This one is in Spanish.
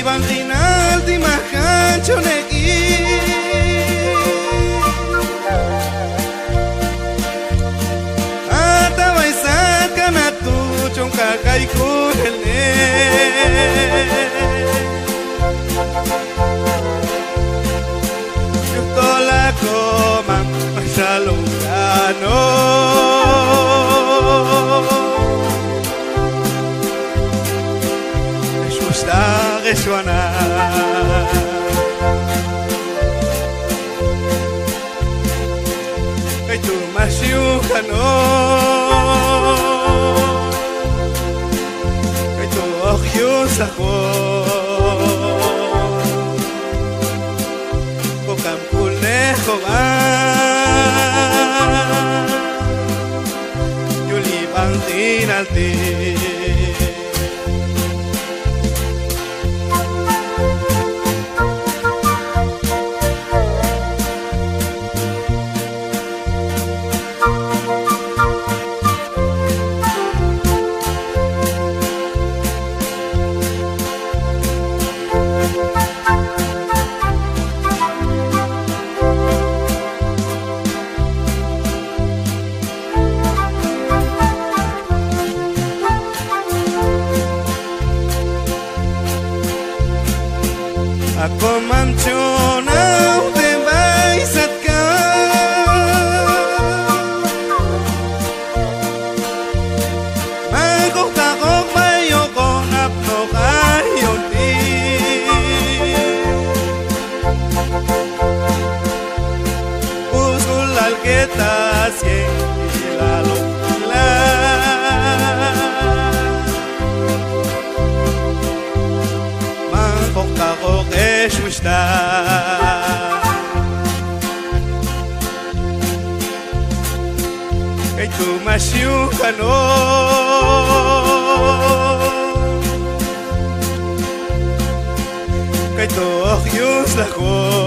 Bang final di makan choneki Ata waisat kanatu chong kakai kunelne Yutola komam masalungano Reswana Kay tu masyukano Kay tu okyos ako Kokam kuleho Yuli bang tinalti Ako mamchonaw te baisat ka Magkok takok mayo ko napno kayo di Usul alketas ye ilalong Kakok eswista Kay tumasyukano Kay tokyos lako